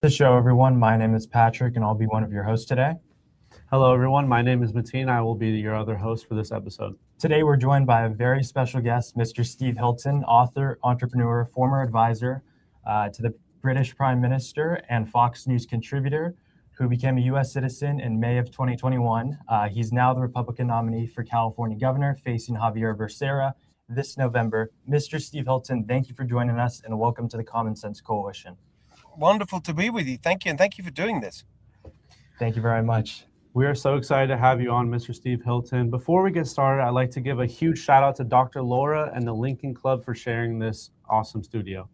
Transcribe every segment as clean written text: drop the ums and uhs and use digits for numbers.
the show, everyone. My name is Patrick, and I'll be one of your hosts today. Hello, everyone. My name is Mateen. I will be your other host for this episode. Today, we're joined by a very special guest, Mr. Steve Hilton, author, entrepreneur, former advisor to the British Prime Minister and Fox News contributor, who became a U.S. citizen in May of 2021. He's now the Republican nominee for California governor, facing Javier Becerra this November. Mr. Steve Hilton, thank you for joining us, and welcome to the Common Sense Coalition. Wonderful to be with you. Thank you, and thank you for doing this. Thank you very much. We are so excited to have you on, Mr. Steve Hilton. Before we get started, I'd like to give a huge shout out to Dr. Laura and the Lincoln Club for sharing this awesome studio.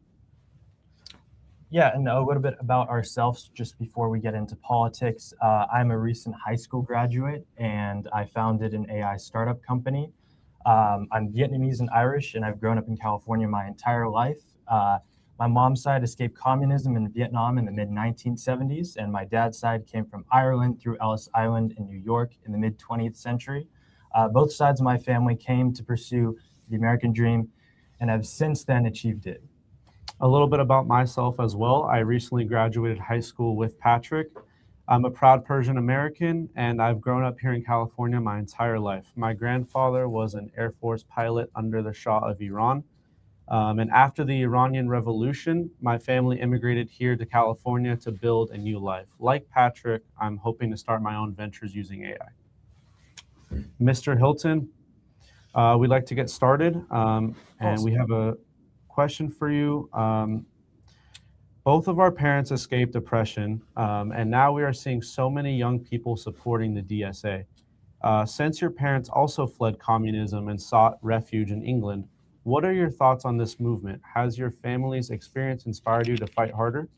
Yeah, and a little bit about ourselves just before we get into politics. I'm a recent high school graduate, and I founded an AI startup company. I'm Vietnamese and Irish, and I've grown up in California my entire life. My mom's side escaped communism in Vietnam in the mid-1970s, and my dad's side came from Ireland through Ellis Island in New York in the mid-20th century. Both sides of my family came to pursue the American dream and have since then achieved it. A little bit about myself as well. I recently graduated high school with Patrick. I'm a proud Persian American, and I've grown up here in California my entire life. My grandfather was an Air Force pilot under the Shah of Iran. And after the Iranian Revolution, my family immigrated here to California to build a new life. Like Patrick, I'm hoping to start my own ventures using AI. Mr. Hilton, we'd like to get started, and we have a question for you. Both of our parents escaped oppression, and now we are seeing so many young people supporting the DSA. Since your parents also fled communism and sought refuge in England, what are your thoughts on this movement? Has your family's experience inspired you to fight harder?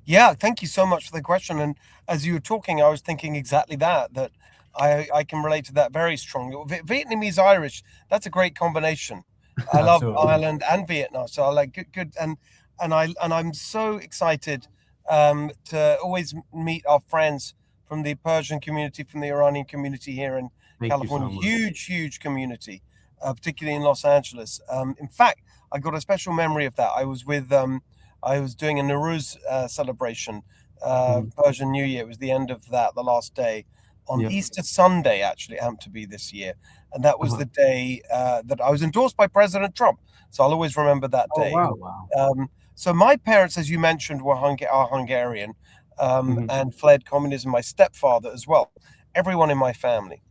Yeah, thank you so much for the question. And as you were talking, I was thinking exactly that I can relate to that very strongly. Vietnamese Irish, that's a great combination. I love Ireland and Vietnam, so I like good and I'm so excited to always meet our friends from the Persian community, from the Iranian community here in California. Huge community. Particularly in Los Angeles. In fact, I got a special memory of that. I was doing a Nowruz celebration, Persian New Year. It was the end of that, the last day. On Easter Sunday, actually, it happened to be this year. And that was the day that I was endorsed by President Trump. So I'll always remember that day. Wow. So my parents, as you mentioned, are Hungarian and fled communism. My stepfather as well. Everyone in my family.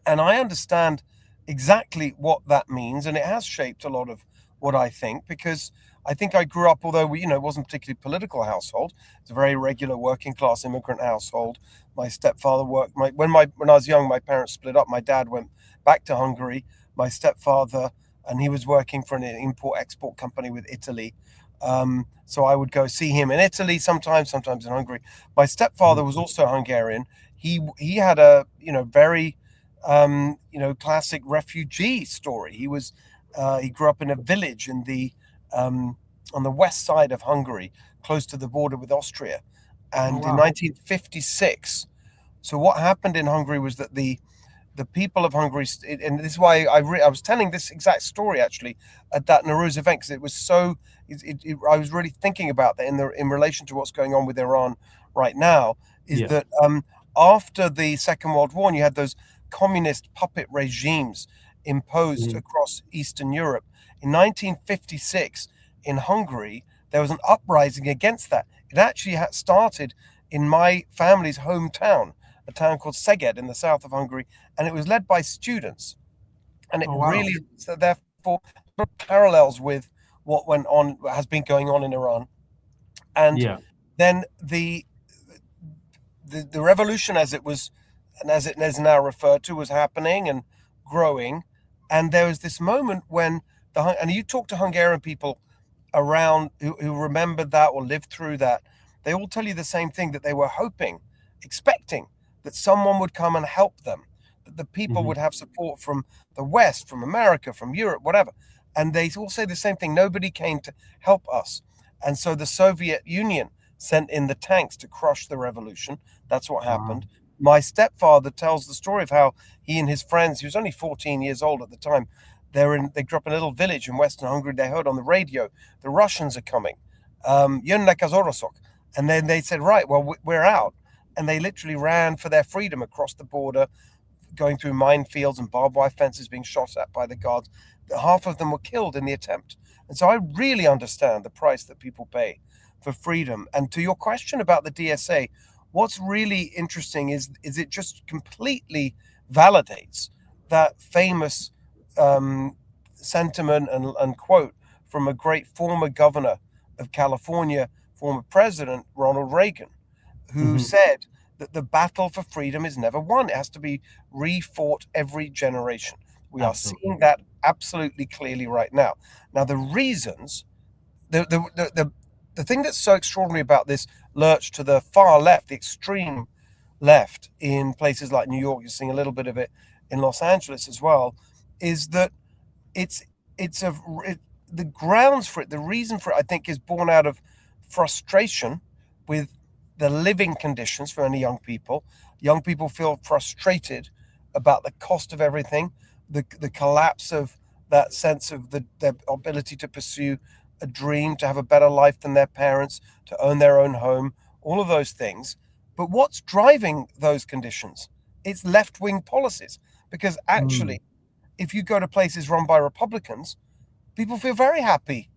And I understand exactly what that means, and it has shaped a lot of what I think, because I think I grew up, although it wasn't a particularly political household. It's a very regular working class immigrant household. My stepfather worked. When I was young, my parents split up. My dad went back to Hungary. My stepfather, and he was working for an import-export company with Italy. So I would go see him in Italy sometimes in Hungary. My stepfather was also Hungarian. He had a very classic refugee story. He grew up in a village in on the west side of Hungary, close to the border with Austria. And in 1956, so what happened in Hungary was that the people of Hungary, and this is why I was telling this exact story actually at that Nowruz event, because it was so. I was really thinking about that in relation to what's going on with Iran right now. That after the Second World War, and you had those communist puppet regimes imposed across Eastern Europe. In 1956, in Hungary, there was an uprising against that. It actually started in my family's hometown, a town called Szeged in the south of Hungary, and it was led by students. And it really, so therefore, parallels with what has been going on in Iran. And then the revolution, as it was, and as it is now referred to, was happening and growing. And there was this moment when and you talk to Hungarian people around who remembered that or lived through that, they all tell you the same thing, that they were expecting that someone would come and help them, that the people would have support from the West, from America, from Europe, whatever. And they all say the same thing. Nobody came to help us. And so the Soviet Union sent in the tanks to crush the revolution. That's what happened. My stepfather tells the story of how he and his friends, he was only 14 years old at the time, they grew up in a little village in Western Hungary. They heard on the radio, the Russians are coming. And then they said, right, well, we're out. And they literally ran for their freedom across the border, going through minefields and barbed wire fences, being shot at by the guards. Half of them were killed in the attempt. And so I really understand the price that people pay for freedom. And to your question about the DSA, what's really interesting is it just completely validates that famous sentiment and quote from a great former governor of California, former president Ronald Reagan, who said that the battle for freedom is never won. It has to be refought every generation. We are seeing that absolutely clearly right now. Now, the reasons, the thing that's so extraordinary about this lurch to the far left, the extreme left in places like New York, you're seeing a little bit of it in Los Angeles as well, is that the grounds for it, the reason for it, I think, is born out of frustration with the living conditions for many young people. Young people feel frustrated about the cost of everything, the collapse of that sense of their ability to pursue a dream, to have a better life than their parents, to own their own home, all of those things. But what's driving those conditions? It's left-wing policies. Because actually, if you go to places run by Republicans, people feel very happy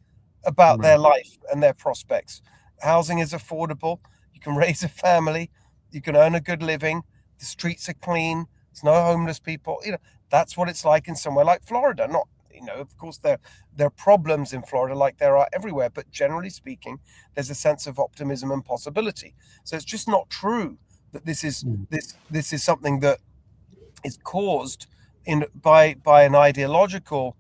about their life and their prospects. Housing is affordable. You can raise a family. You can earn a good living. The streets are clean. There's no homeless people. That's what it's like in somewhere like Florida. Not, of course, there are problems in Florida like there are everywhere. But generally speaking, there's a sense of optimism and possibility. So it's just not true that this is something that is caused by an ideological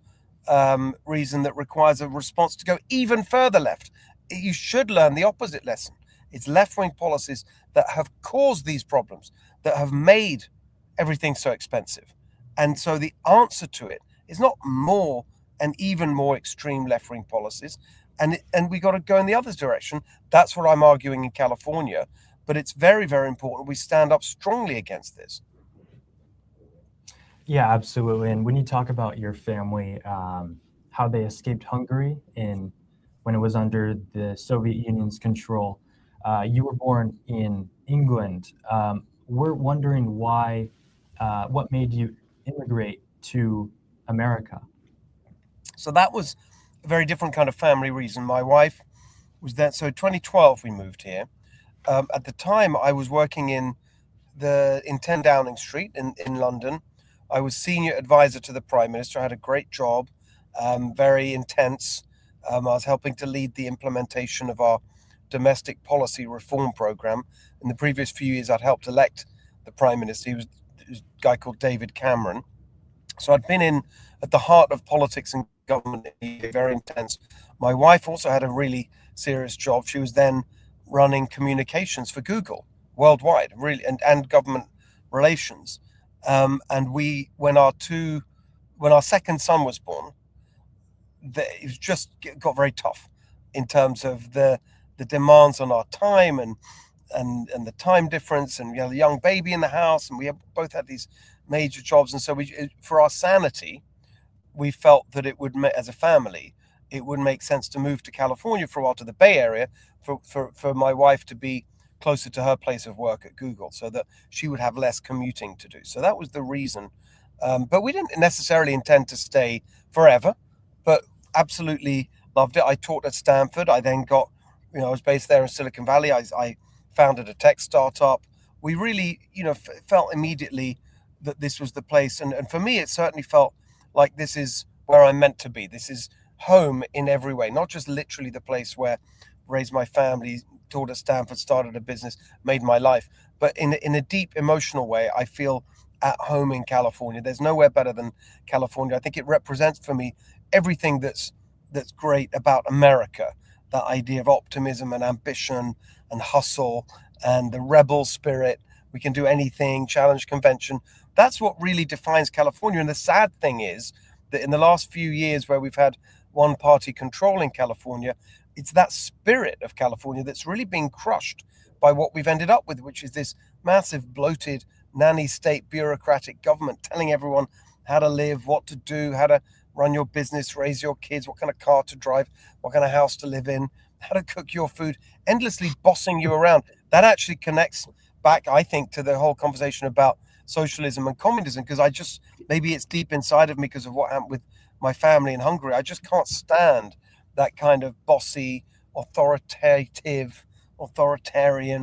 reason that requires a response to go even further left. You should learn the opposite lesson. It's left-wing policies that have caused these problems, that have made everything so expensive. And so the answer to it is not more and even more extreme left-wing policies. And we got to go in the other direction. That's what I'm arguing in California. But it's very, very important we stand up strongly against this. Yeah, absolutely. And when you talk about your family, how they escaped Hungary when it was under the Soviet Union's control, you were born in England. We're wondering why, what made you immigrate to America? So that was a very different kind of family reason. My wife was there. So 2012, we moved here. At the time, I was working in 10 Downing Street in London. I was senior advisor to the Prime Minister. I had a great job, very intense. I was helping to lead the implementation of our domestic policy reform program. In the previous few years, I'd helped elect the Prime Minister. He was a guy called David Cameron. So I'd been at the heart of politics and government, very intense. My wife also had a really serious job. She was then running communications for Google worldwide, really, and government relations. And when our second son was born, it was just got very tough in terms of the demands on our time and the time difference, and we had a young baby in the house, and we both had these major jobs, and so for our sanity, we felt that it would, as a family, it would make sense to move to California for a while, to the Bay Area, for my wife to be closer to her place of work at Google, so that she would have less commuting to do. So that was the reason. But we didn't necessarily intend to stay forever, but absolutely loved it. I taught at Stanford. I then got, I was based there in Silicon Valley. I founded a tech startup. We really, felt immediately that this was the place. And for me, it certainly felt like this is where I'm meant to be. This is home in every way, not just literally the place where I raised my family, taught at Stanford, started a business, made my life, but in a deep emotional way, I feel at home in California. There's nowhere better than California. I think it represents for me everything that's great about America. That idea of optimism and ambition and hustle and the rebel spirit. We can do anything, challenge convention. That's what really defines California. And the sad thing is that in the last few years where we've had one party controlling California, it's that spirit of California that's really being crushed by what we've ended up with, which is this massive, bloated, nanny state bureaucratic government telling everyone how to live, what to do, how to run your business, raise your kids, what kind of car to drive, what kind of house to live in. how to cook your food, endlessly bossing you around. That actually connects back, I think, to the whole conversation about socialism and communism, because maybe it's deep inside of me because of what happened with my family in Hungary. I just can't stand that kind of bossy, authoritarian,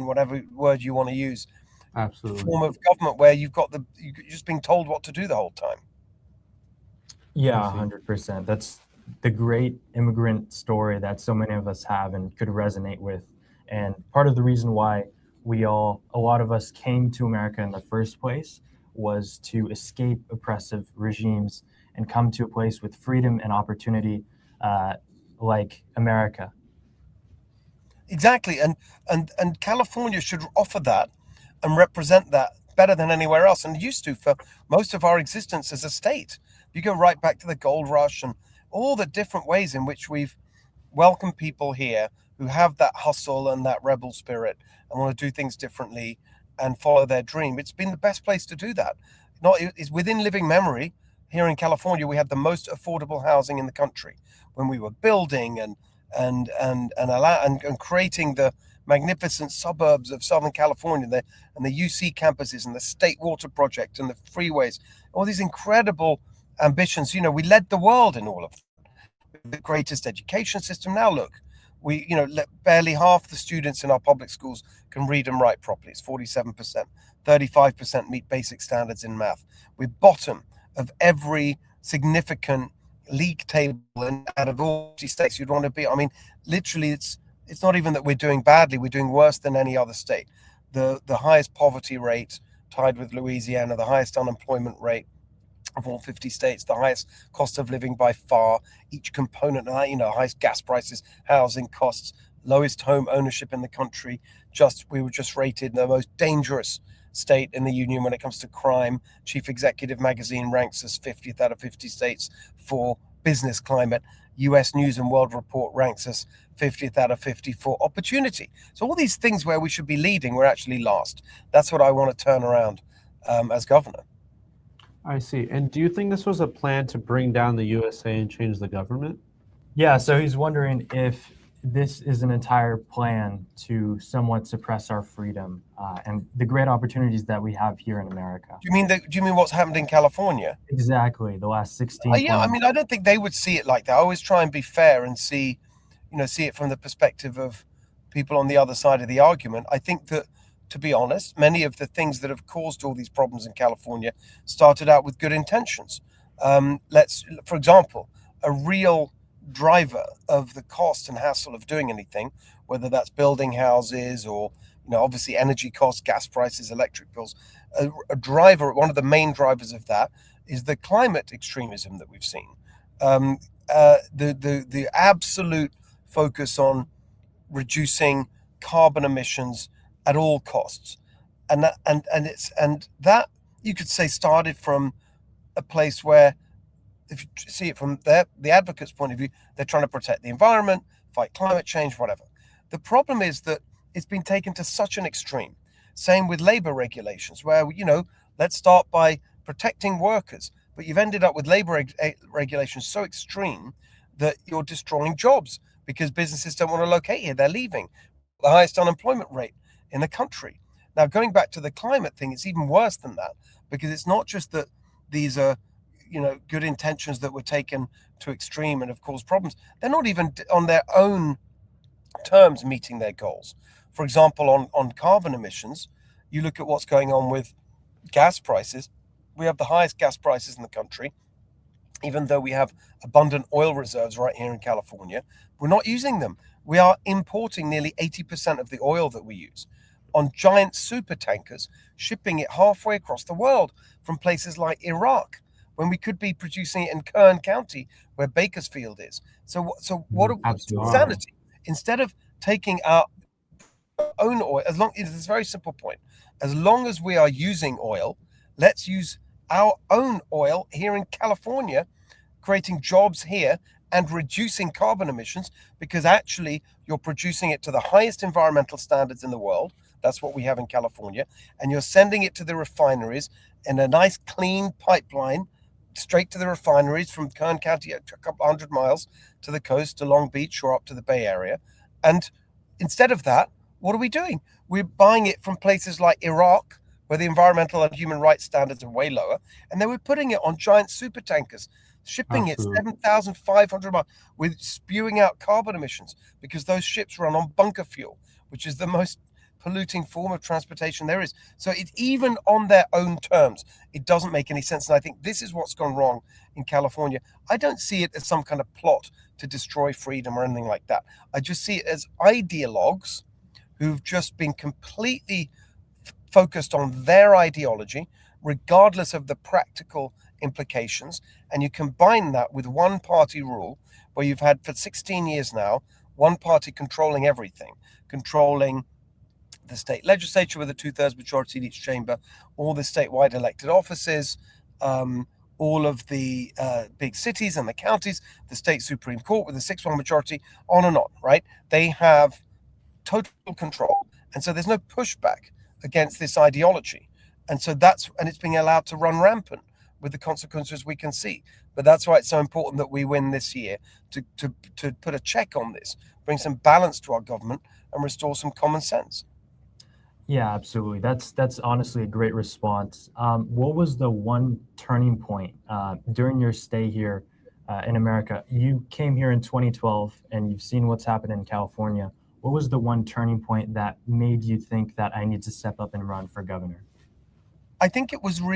whatever word you want to use, Absolutely. form of government where you're just being told what to do the whole time. Yeah, I see. 100%. That's the great immigrant story that so many of us have and could resonate with. And part of the reason why a lot of us came to America in the first place was to escape oppressive regimes and come to a place with freedom and opportunity like America. Exactly, and California should offer that and represent that better than anywhere else, and used to for most of our existence as a state. You go right back to the gold rush and all the different ways in which we've welcomed people here who have that hustle and that rebel spirit and want to do things differently and follow their dream. It's been the best place to do that. It's within living memory. Here in California, we had the most affordable housing in the country when we were building and creating the magnificent suburbs of Southern California, and the UC campuses and the State Water Project and the freeways, all these incredible ambitions. We led the world in all of the greatest education system. Now look, barely half the students in our public schools can read and write properly. It's 47%. 35% meet basic standards in math. We're bottom of every significant league table out of all 50 states you'd want to be. I mean, literally, it's not even that we're doing badly. We're doing worse than any other state. The highest poverty rate, tied with Louisiana, the highest unemployment rate of all 50 states, the highest cost of living by far, each component, highest gas prices, housing costs, lowest home ownership in the country. We were just rated the most dangerous state in the union when it comes to crime. Chief Executive Magazine ranks us 50th out of 50 states for business climate. US News and World Report ranks us 50th out of 50 for opportunity. So all these things where we should be leading, we're actually last. That's what I want to turn around as governor. I see. And do you think this was a plan to bring down the USA and change the government? Yeah, so he's wondering if this is an entire plan to somewhat suppress our freedom and the great opportunities that we have here in America. Do you mean what's happened in California? Exactly, the last 16 Yeah, I mean, I don't think they would see it like that. I always try and be fair and see it from the perspective of people on the other side of the argument. I think that, to be honest, many of the things that have caused all these problems in California started out with good intentions. For example, a real driver of the cost and hassle of doing anything, whether that's building houses or obviously energy costs, gas prices, electric bills, one of the main drivers of that is the climate extremism that we've seen. The absolute focus on reducing carbon emissions at all costs, and that you could say started from a place where, if you see it from the advocates' point of view, they're trying to protect the environment, fight climate change, whatever. The problem is that it's been taken to such an extreme. Same with labor regulations, where let's start by protecting workers, but you've ended up with labor regulations so extreme that you're destroying jobs because businesses don't want to locate here. They're leaving. The highest unemployment rate in the country. Now, going back to the climate thing, it's even worse than that, because it's not just that these are good intentions that were taken to extreme and have caused problems. They're not even on their own terms meeting their goals. For example, on carbon emissions, you look at what's going on with gas prices. We have the highest gas prices in the country, even though we have abundant oil reserves right here in California. We're not using them. We are importing nearly 80% of the oil that we use on giant super tankers, shipping it halfway across the world from places like Iraq, when we could be producing it in Kern County, where Bakersfield is. So what? Insanity. Instead of taking our own oil, it's a very simple point. As long as we are using oil, let's use our own oil here in California, creating jobs here and reducing carbon emissions, because actually you're producing it to the highest environmental standards in the world. That's what we have in California. And you're sending it to the refineries in a nice clean pipeline straight to the refineries from Kern County, a couple 100 miles to the coast, to Long Beach or up to the Bay Area. And instead of that, what are we doing? We're buying it from places like Iraq, where the environmental and human rights standards are way lower, and then we're putting it on giant super tankers, shipping it Absolutely. 7,500 miles with spewing out carbon emissions because those ships run on bunker fuel, which is the most polluting form of transportation there is. So it's even on their own terms, it doesn't make any sense. And I think this is what's gone wrong in California. I don't see it as some kind of plot to destroy freedom or anything like that. I just see it as ideologues who've just been completely focused on their ideology, regardless of the practical implications. And you combine that with one party rule, where you've had for 16 years now, one party controlling everything, controlling the state legislature with a 2/3 majority in each chamber, all the statewide elected offices, all of the big cities and the counties, the state Supreme Court with a 6-1 majority, on and on, right? They have total control. And so there's no pushback against this ideology. And so it's being allowed to run rampant with the consequences we can see. But that's why it's so important that we win this year to put a check on this, bring some balance to our government and restore some common sense. Yeah, absolutely. That's honestly a great response. What was the one turning point during your stay here in America? You came here in 2012 and you've seen what's happened in California. What was the one turning point that made you think that I need to step up and run for governor? I think it wasn't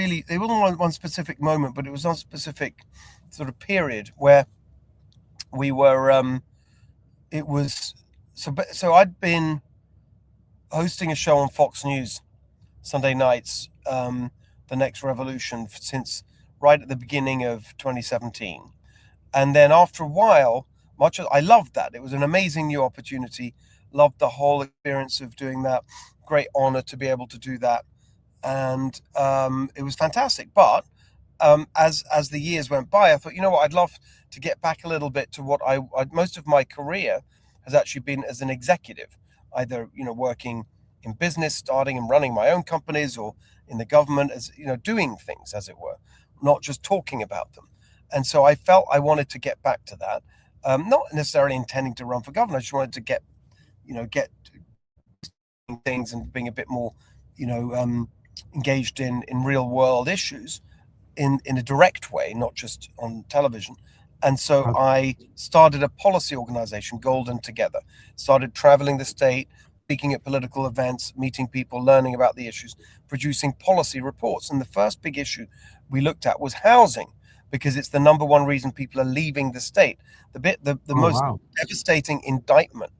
one specific moment, but it was one specific sort of period where we were, so I'd been hosting a show on Fox News Sunday nights, The Next Revolution, since right at the beginning of 2017. And then after a while, much as I loved that, it was an amazing new opportunity, loved the whole experience of doing that, great honor to be able to do that. And it was fantastic. But as the years went by, I thought, you know what, I'd love to get back a little bit to what most of my career has actually been as an executive, either, working in business, starting and running my own companies, or in the government as, doing things, as it were, not just talking about them. And so I felt I wanted to get back to that, not necessarily intending to run for governor. I just wanted to get things and being a bit more, engaged in real world issues in a direct way, not just on television. And so I started a policy organization, Golden Together, started traveling the state, speaking at political events, meeting people, learning about the issues, producing policy reports. And the first big issue we looked at was housing, because it's the number one reason people are leaving the state. The most devastating indictment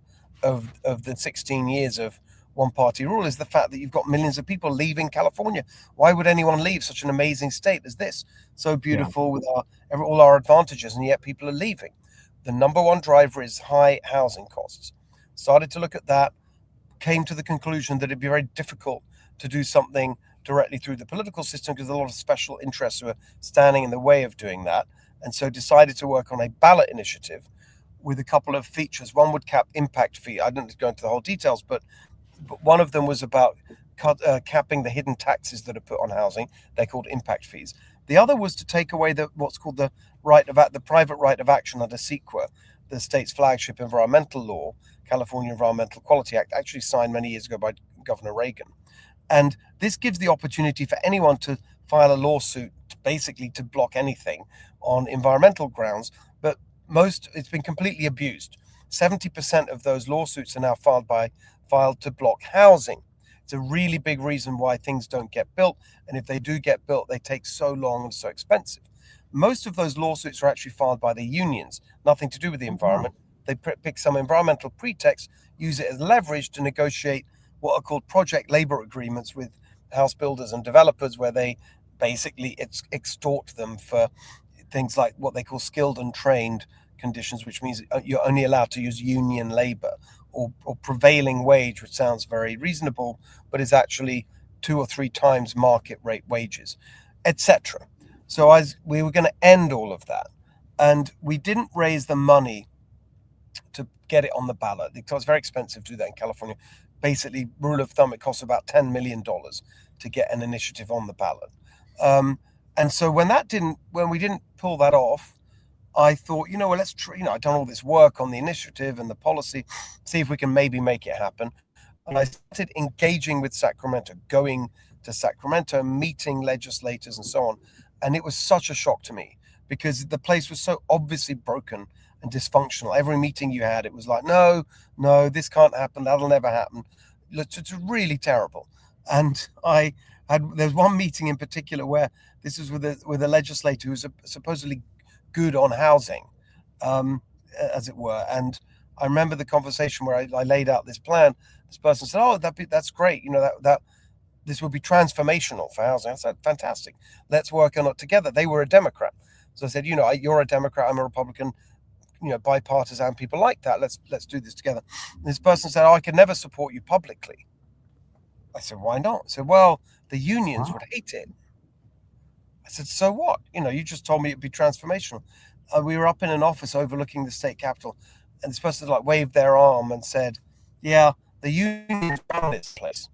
of the 16 years of one party rule is the fact that you've got millions of people leaving California. Why would anyone leave such an amazing state as this? So beautiful with all our advantages, and yet people are leaving. The number one driver is high housing costs. Started to look at that, came to the conclusion that it'd be very difficult to do something directly through the political system because there's a lot of special interests who are standing in the way of doing that. And so decided to work on a ballot initiative with a couple of features. One would cap impact fee. I don't go into the whole details, but one of them was about capping the hidden taxes that are put on housing. They're called impact fees. The other was to take away what's called the private right of action under CEQA, the state's flagship environmental law, California Environmental Quality Act, actually signed many years ago by Governor Reagan. And this gives the opportunity for anyone to file a lawsuit, basically to block anything on environmental grounds. But it's been completely abused. 70% of those lawsuits are now filed to block housing. It's a really big reason why things don't get built. And if they do get built, they take so long and so expensive. Most of those lawsuits are actually filed by the unions, nothing to do with the environment. They pick some environmental pretext, use it as leverage to negotiate what are called project labor agreements with house builders and developers, where they basically extort them for things like what they call skilled and trained conditions, which means you're only allowed to use union labor, or prevailing wage, which sounds very reasonable, but is actually 2 or 3 times market rate wages, etc. So we were going to end all of that. And we didn't raise the money to get it on the ballot because it's very expensive to do that in California. Basically, rule of thumb, it costs about $10 million to get an initiative on the ballot. And so when we didn't pull that off, I thought, well, let's try, I've done all this work on the initiative and the policy, see if we can maybe make it happen. And I started engaging with Sacramento, going to Sacramento, meeting legislators and so on. And it was such a shock to me because the place was so obviously broken and dysfunctional. Every meeting you had, it was like, no, this can't happen. That'll never happen. It's really terrible. And there's one meeting in particular where this was with a legislator who's supposedly good on housing, as it were. And I remember the conversation where I laid out this plan. This person said, "Oh, that's great. That this would be transformational for housing." I said, "Fantastic. Let's work on it together." They were a Democrat, so I said, "You're a Democrat. I'm a Republican. Bipartisan people like that. Let's do this together." And this person said, "Oh, I could never support you publicly." I said, "Why not?" I said, "Well, the unions would hate it." I said, "So what? You just told me it'd be transformational." We were up in an office overlooking the state capitol, and this person waved their arm and said, "Yeah, the unions run this place."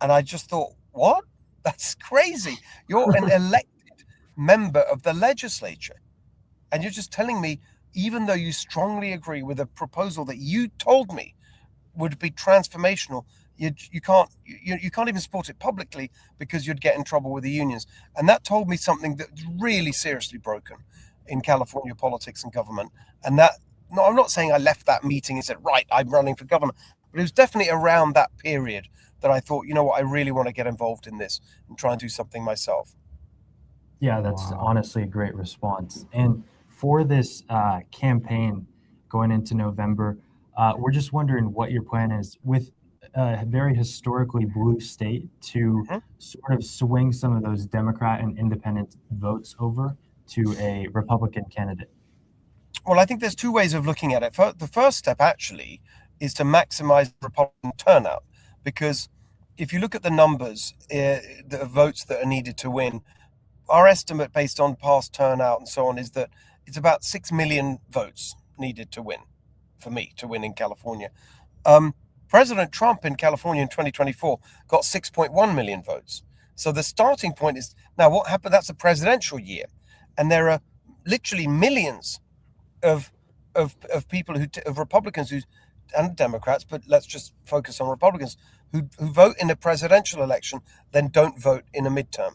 And I just thought, what? That's crazy. You're an elected member of the legislature, and you're just telling me, even though you strongly agree with a proposal that you told me would be transformational, you can't even support it publicly because you'd get in trouble with the unions. And that told me something that's really seriously broken in California politics and government. And I'm not saying I left that meeting and said, right, I'm running for governor, but it was definitely around that period that I thought, I really want to get involved in this and try and do something myself. Yeah, that's honestly a great response. And for this campaign going into November, we're just wondering what your plan is with a very historically blue state to sort of swing some of those Democrat and independent votes over to a Republican candidate. Well, I think there's two ways of looking at it. The first step actually is to maximize Republican turnout, because if you look at the numbers, the votes that are needed to win, our estimate based on past turnout and so on is that it's about 6 million votes needed to win, for me to win in California. President Trump in California in 2024 got 6.1 million votes. So the starting point is, now what happened? That's a presidential year. And there are literally millions of people of Republicans and Democrats, but let's just focus on Republicans who vote in a presidential election, then don't vote in a midterm.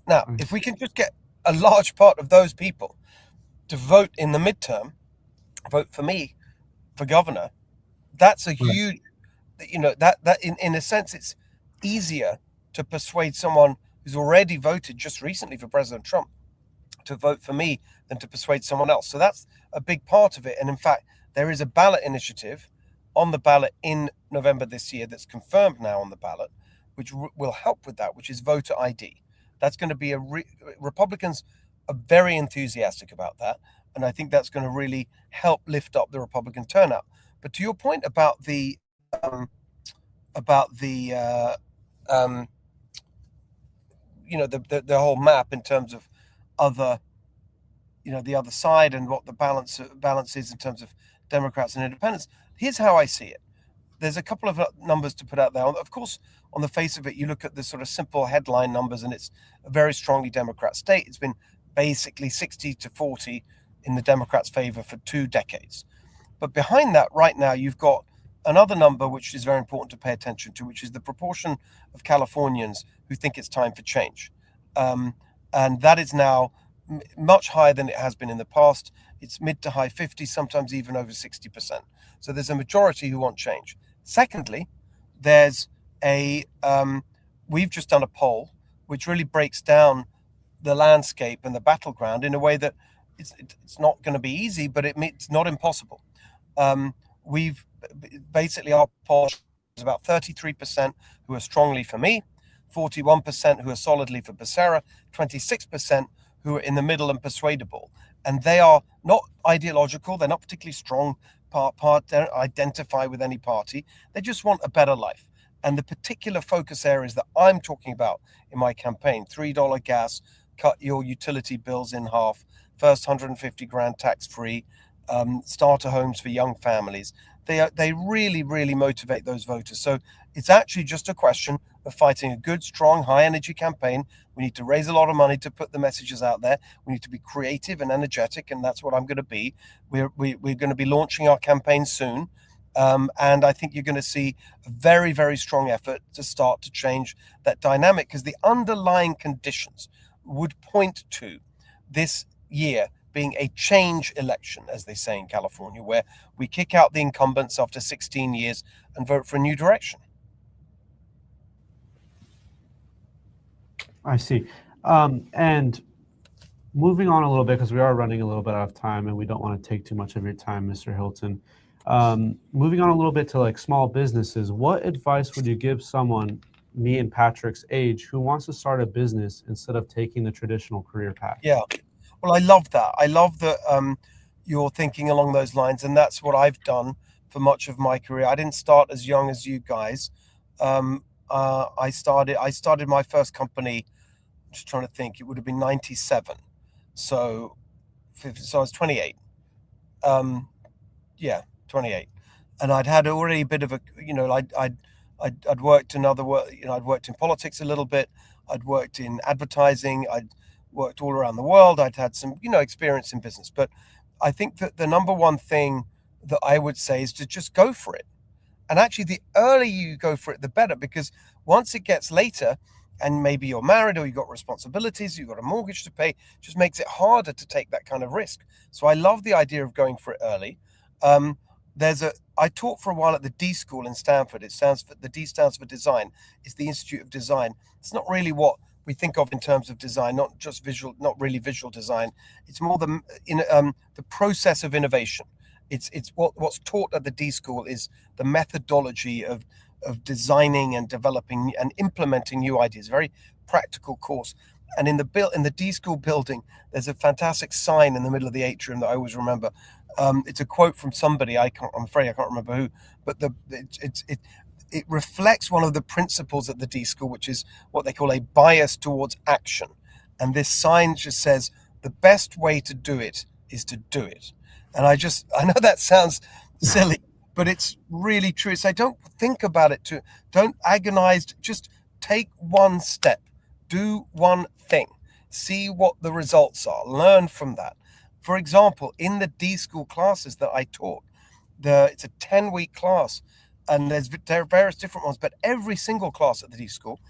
Now, if we can just get a large part of those people to vote in the midterm, vote for me for governor, that's a huge, that in a sense, it's easier to persuade someone who's already voted just recently for President Trump to vote for me than to persuade someone else. So that's a big part of it. And in fact, there is a ballot initiative on the ballot in November this year that's confirmed now on the ballot, which will help with that, which is voter ID. That's going to be Republicans are very enthusiastic about that. And I think that's going to really help lift up the Republican turnout. But to your point about the whole map in terms of other, the other side and what the balance is in terms of Democrats and independents, here's how I see it. There's a couple of numbers to put out there. Of course, on the face of it, you look at the sort of simple headline numbers, and it's a very strongly Democrat state. It's been basically 60-40 in the Democrats' favor for 2 decades. But behind that, right now, you've got another number which is very important to pay attention to, which is the proportion of Californians who think it's time for change. And that is now much higher than it has been in the past. It's mid to high 50s, sometimes even over 60%. So there's a majority who want change. Secondly, there's we've just done a poll which really breaks down the landscape and the battleground in a way that it's not going to be easy, but it's not impossible. We've basically, our poll is about 33% who are strongly for me, 41% who are solidly for Becerra, 26% who are in the middle and persuadable. And they are not ideological. They're not particularly strong they don't identify with any party. They just want a better life. And the particular focus areas that I'm talking about in my campaign, $3 gas, cut your utility bills in half, first 150 grand tax-free, starter homes for young families. They really, really motivate those voters. So it's actually just a question We're fighting a good, strong, high energy campaign. We need to raise a lot of money to put the messages out there. We need to be creative and energetic, and that's what I'm going to be. We're going to be launching our campaign soon. And I think you're going to see a very, very strong effort to start to change that dynamic, because the underlying conditions would point to this year being a change election, as they say in California, where we kick out the incumbents after 16 years and vote for a new direction. I see. And moving on a little bit, because we are running a little bit out of time and we don't want to take too much of your time, Mr. Hilton. Moving on a little bit to like small businesses, what advice would you give someone, me and Patrick's age, who wants to start a business instead of taking the traditional career path? Yeah, well, I love that. I love that you're thinking along those lines, and that's what I've done for much of my career. I didn't start as young as you guys. I started my first company, I'm just trying to think, it would have been 97. So I was 28. Yeah, 28. And I'd had already a bit of a, I'd worked in other work, I'd worked in politics a little bit. I'd worked in advertising. I'd worked all around the world. I'd had some, experience in business. But I think that the number one thing that I would say is to just go for it. And actually, the earlier you go for it, the better, because once it gets later, and maybe you're married or you've got responsibilities, you've got a mortgage to pay, just makes it harder to take that kind of risk. So I love the idea of going for it early. I taught for a while at the D School in Stanford. The D stands for design. It's the Institute of Design. It's not really what we think of in terms of design, not just visual, not really visual design. It's more the process of innovation. It's what's taught at the D School is the methodology of designing and developing and implementing new ideas. Very practical course. And in the D School building, there's a fantastic sign in the middle of the atrium that I always remember. It's a quote from somebody. I'm afraid I can't remember who, but it reflects one of the principles at the D School, which is what they call a bias towards action. And this sign just says the best way to do it is to do it. And I know that sounds silly, but it's really true. So don't think about it don't agonize, just take one step, do one thing, see what the results are, learn from that. For example, in the D School classes that I taught, it's a 10-week class, and there are various different ones, but every single class at the D School,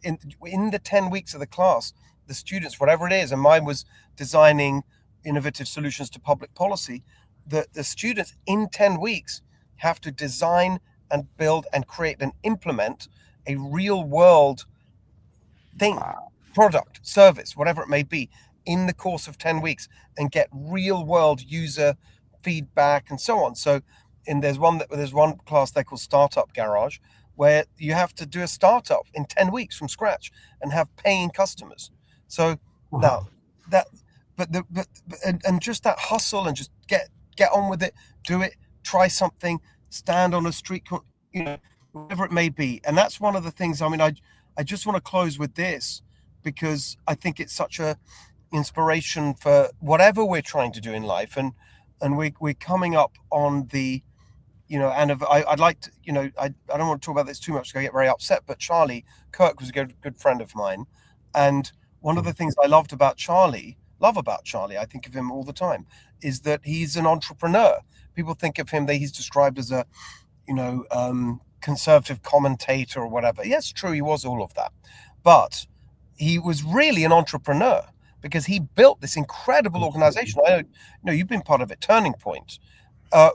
in the 10 weeks of the class, the students, whatever it is, and mine was designing innovative solutions to public policy, the students in 10 weeks have to design and build and create and implement a real world thing, product, service, whatever it may be, in the course of 10 weeks and get real world user feedback and so on. So there's one class they call Startup Garage, where you have to do a startup in 10 weeks from scratch and have paying customers. So now that, and just that hustle and just get on with it, do it, try something, stand on a street, whatever it may be. And that's one of the things, I just want to close with this, because I think it's such a inspiration for whatever we're trying to do in life. And we're coming up on the, and I'd like to, I don't want to talk about this too much because I get very upset, but Charlie Kirk was a good friend of mine. And one of the things I love about Charlie, I think of him all the time, is that he's an entrepreneur. People think of him that he's described as a, conservative commentator or whatever. Yes, true, he was all of that. But he was really an entrepreneur, because he built this incredible organization. I know you've been part of it, Turning Point,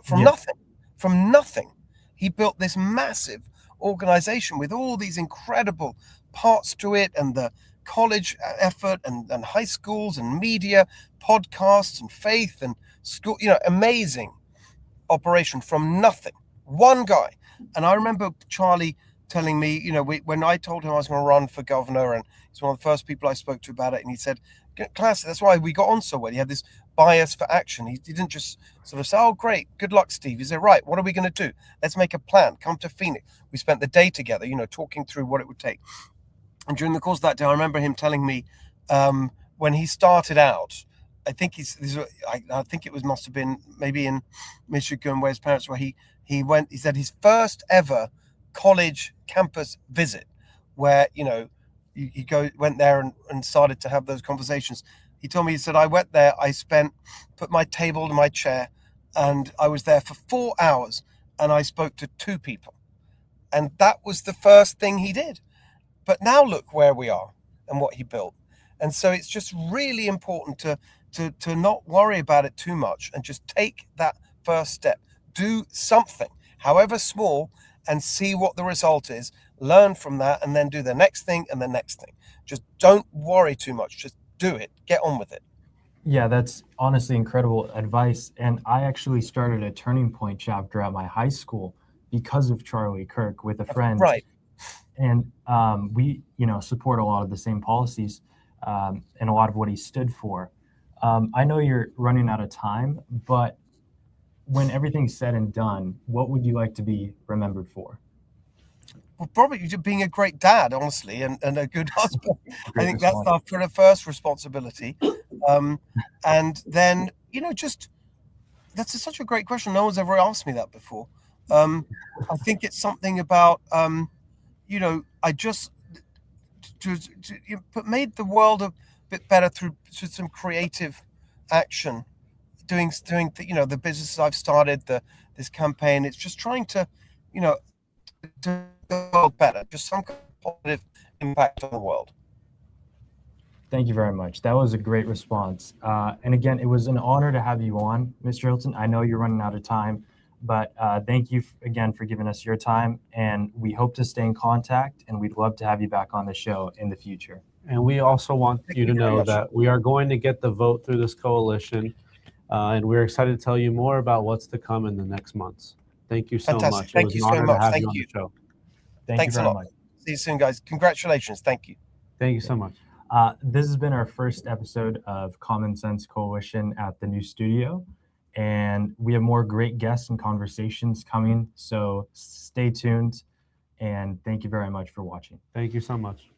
from nothing. He built this massive organization with all these incredible parts to it, and the college effort and high schools and media, podcasts and faith and school, amazing operation from nothing. One guy. And I remember Charlie telling me, when I told him I was going to run for governor, and he's one of the first people I spoke to about it, and he said, classic, that's why we got on so well. He had this bias for action. He didn't just sort of say, oh, great, good luck, Steve. He said, right, what are we going to do? Let's make a plan. Come to Phoenix. We spent the day together, talking through what it would take. And during the course of that day, I remember him telling me when he started out, I think it must have been maybe in Michigan, where his parents were. He said his first ever college campus visit where, you know, you went there and started to have those conversations. He told me, he said, I went there, put my table in my chair, and I was there for 4 hours, and I spoke to 2 people. And that was the first thing he did. But now look where we are and what he built. And so it's just really important to not worry about it too much and just take that first step. Do something, however small, and see what the result is. Learn from that, and then do the next thing and the next thing. Just don't worry too much. Just do it. Get on with it. Yeah, that's honestly incredible advice. And I actually started a Turning Point chapter at my high school because of Charlie Kirk with a friend. Right. And we, support a lot of the same policies and a lot of what he stood for. I know you're running out of time, but when everything's said and done, what would you like to be remembered for? Well, probably being a great dad, honestly, and a good husband. I think that's response. our first responsibility. And then, that's such a great question. No one's ever asked me that before. I think it's something about, I just made the world a bit better through some creative action, doing the businesses I've started, this campaign. It's just trying to, do the world better, just some kind of positive impact on the world. Thank you very much. That was a great response. And again, it was an honor to have you on, Mr. Hilton. I know you're running out of time, but thank you again for giving us your time. And we hope to stay in contact, and we'd love to have you back on the show in the future. And we also want you to know that we are going to get the vote through this coalition, and we're excited to tell you more about what's to come in the next months. Thank you so much. Thank you so much. Thank you. Thanks a lot. See you soon, guys. Congratulations. Thank you. Thank you so much. This has been our first episode of Common Sense Coalition at the new studio, and we have more great guests and conversations coming, so stay tuned, and thank you very much for watching. Thank you so much.